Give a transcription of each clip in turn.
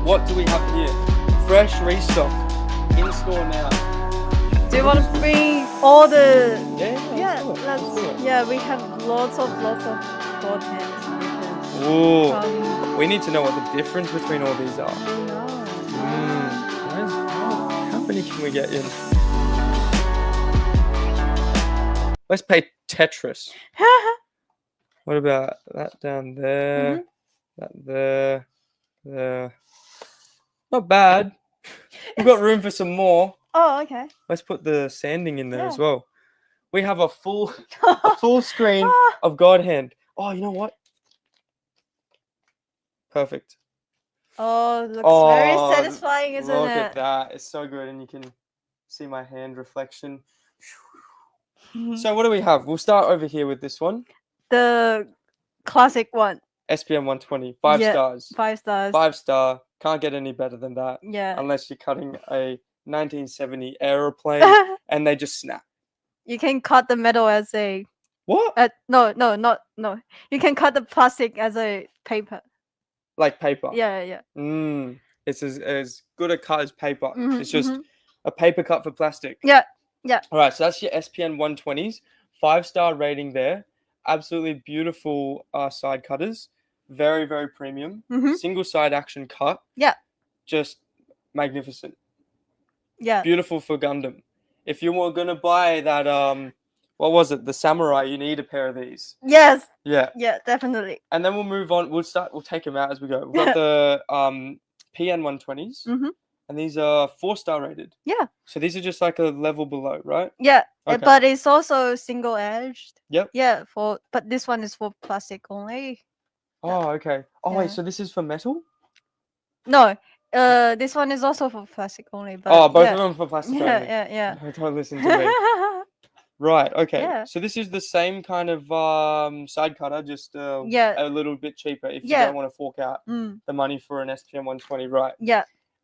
What do we have here? Fresh restock in store now. Do you want to bring all the? Yeah, let's do it. Yeah, we have lots of GodHands. Ooh, we need to know what the difference between all these are. How many can we get in? Let's play Tetris. What about that down there? That there. Not bad. We've got room for some more. Oh, okay. Let's put the sanding in there as well. We have a full screen of GodHand. Oh, you know what? Perfect. Oh, looks very satisfying, isn't it? Look at that. It's so good, and you can see my hand reflection. So what do we have? We'll start over here with this one. The classic one. SPM 120. 5 stars. 5 stars. 5-star. Can't get any better than that. Yeah. Unless you're cutting a 1970 aeroplane and they just snap. You can cut the metal as a... What? No. You can cut the plastic as a paper. Like paper? Yeah. It's as good a cut as paper. It's just a paper cut for plastic. Yeah. All right, so that's your SPN 120s. 5-star rating there. Absolutely beautiful side cutters. Very, very premium. Single side action cut. Yeah. Just magnificent. Yeah. Beautiful for Gundam. If you were going to buy that, what was it? The Samurai, you need a pair of these. Yes. Yeah. Yeah, definitely. And then we'll move on. We'll take them out as we go. We've got the PN 120s. And these are 4-star rated. Yeah. So these are just like a level below, right? Yeah. Okay. But it's also single edged. Yep. Yeah. But this one is for plastic only. Oh, okay. Oh, wait. So this is for metal? No. This one is also for plastic only. But both of them for plastic only. Yeah. Don't listen to me. Right. Okay. Yeah. So this is the same kind of side cutter, just a little bit cheaper if you don't want to fork out the money for an SPM 120, right? Yeah.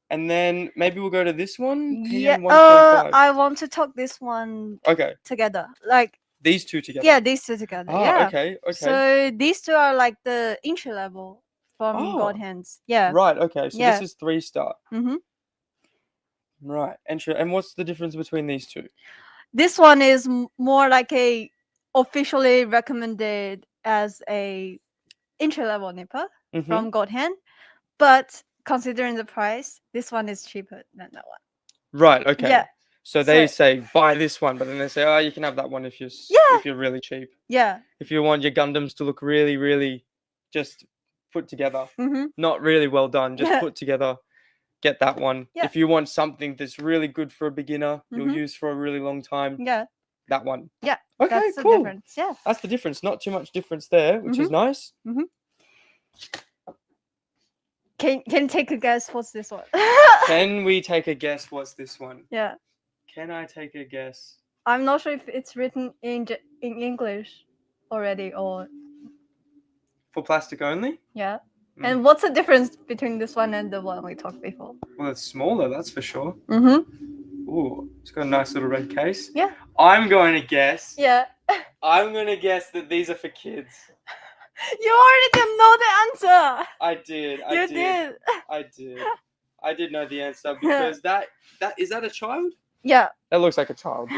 And then maybe we'll go to this one. Yeah. PN 125. I want to talk this one. Okay. Together, like these two together. Yeah, these two together. Oh, yeah. Okay. So these two are like the entry level from GodHands. Yeah. Right. Okay. So this is 3-star. Right. Entry. And what's the difference between these two? This one is more like a officially recommended as a entry level nipper from GodHand, but considering the price, this one is cheaper than that one. Right. Okay. Yeah. So they say buy this one, but then they say, oh, you can have that one if you're really cheap. Yeah. If you want your Gundams to look really, really just put together, not really well done, just put together, get that one. Yeah. If you want something that's really good for a beginner, you'll use for a really long time. Yeah. That one. Yeah. Okay. That's cool. The difference. Yeah. That's the difference. Not too much difference there, which is nice. Can you take a guess what's this one? Can we take a guess what's this one? Yeah. Can I take a guess? I'm not sure if it's written in English already or... For plastic only? Yeah. And what's the difference between this one and the one we talked before? Well, it's smaller, that's for sure. Ooh, it's got a nice little red case. Yeah. I'm going to guess. Yeah. I'm going to guess that these are for kids. You already didn't know the answer. I did. You did. I did know the answer because that is that a child? Yeah. That looks like a child.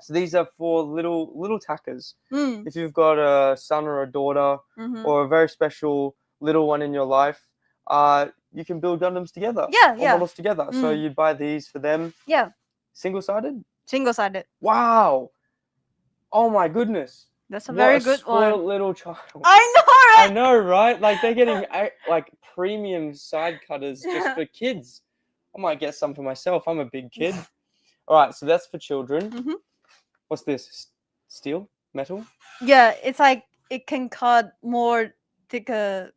So these are for little tackers. If you've got a son or a daughter or a very special little one in your life, you can build Gundams together. Yeah. Models together. So you'd buy these for them. Yeah. Single-sided? Single-sided. Wow. Oh my goodness. That's a very good one. Spoiled little child. I know, right? I know, right? Like they're getting like premium side cutters just for kids. I might get some for myself. I'm a big kid. All right, so that's for children. What's this? Steel? Metal? Yeah, it's like it can cut more thicker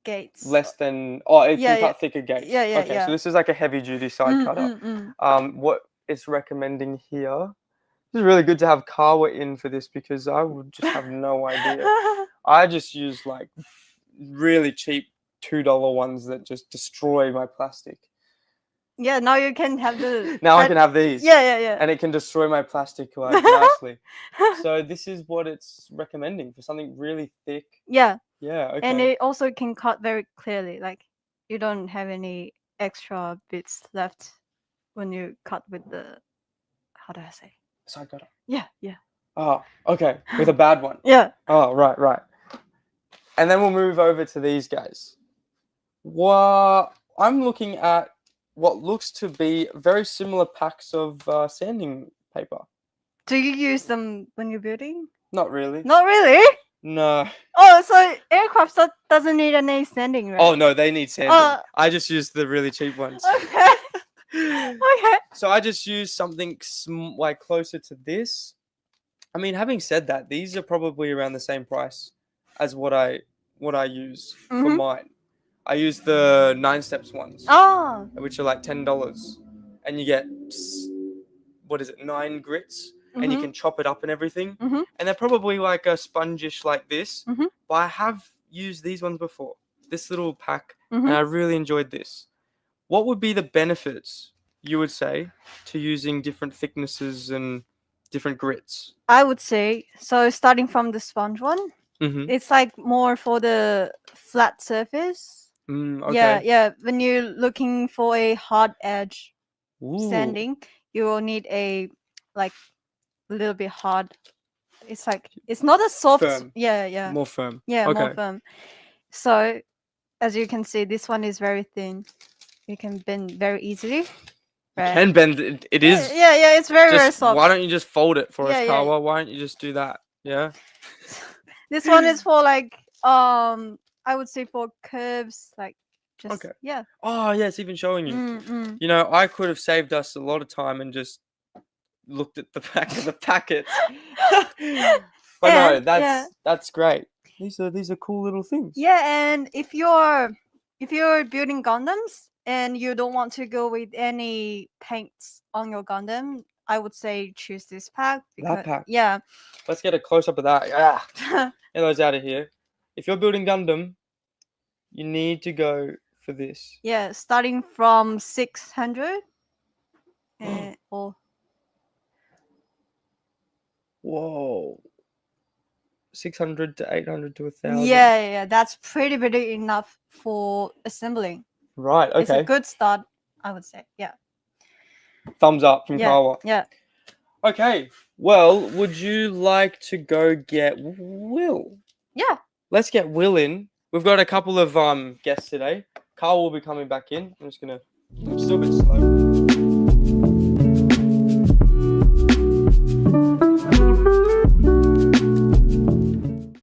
gates. Less than... Oh, it can cut thicker gates. Yeah. Okay, so this is like a heavy-duty side cutter. What it's recommending here... This is really good to have Kawa in for this because I would just have no idea. I just use like really cheap $2 ones that just destroy my plastic. Yeah, now you can have the... Now I can have these. Yeah. And it can destroy my plastic like nicely. So this is what it's recommending for something really thick. Yeah. Yeah, okay. And it also can cut very clearly, like... you don't have any extra bits left when you cut with the, how do I say? Side cutter. Yeah, yeah. Oh, okay. With a bad one. Yeah. Oh, right. And then we'll move over to these guys. I'm looking at what looks to be very similar packs of sanding paper. Do you use them when you're building? Not really. Not really? No. Oh, so aircraft doesn't need any sanding, right? Oh, no, they need sanding. I just use the really cheap ones. Okay. Okay. So I just use something like closer to this. I mean, having said that, these are probably around the same price as what I use for mine. I use the 9 steps ones, which are like $10, and you get, what is it, 9 grits, and you can chop it up and everything. And they're probably like a spongish like this, but I have used these ones before, this little pack, and I really enjoyed this. What would be the benefits, you would say, to using different thicknesses and different grits? I would say, so starting from the sponge one, it's like more for the flat surface. Okay. Yeah. When you're looking for a hard edge sanding, you will need a like a little bit hard. It's like, it's not a soft. Firm. Yeah. More firm. Yeah, Okay. more firm. So, as you can see, this one is very thin. You can bend very easily. Right? Can bend it. It is. Yeah. It's very soft. Why don't you just fold it for us, Kawa? Yeah. Why don't you just do that? Yeah. This one is for like I would say for curves, like just Okay. Yeah. Oh yeah, it's even showing you. You know, I could have saved us a lot of time and just looked at the back of the packet. But no, that's great. These are cool little things. Yeah, and if you're building Gundams and you don't want to go with any paints on your Gundam, I would say choose this pack. That pack. Yeah. Let's get a close up of that. Get those out of here. If you're building Gundam, you need to go for this. Yeah, starting from 600 or whoa, 600 to 800 to 1,000. Yeah, that's pretty enough for assembling. Right. Okay. It's a good start, I would say. Yeah. Thumbs up from Kawa. Yeah. Okay. Well, would you like to go get Will? Yeah. Let's get Will in. We've got a couple of guests today. Carl will be coming back in. I'm still a bit slow.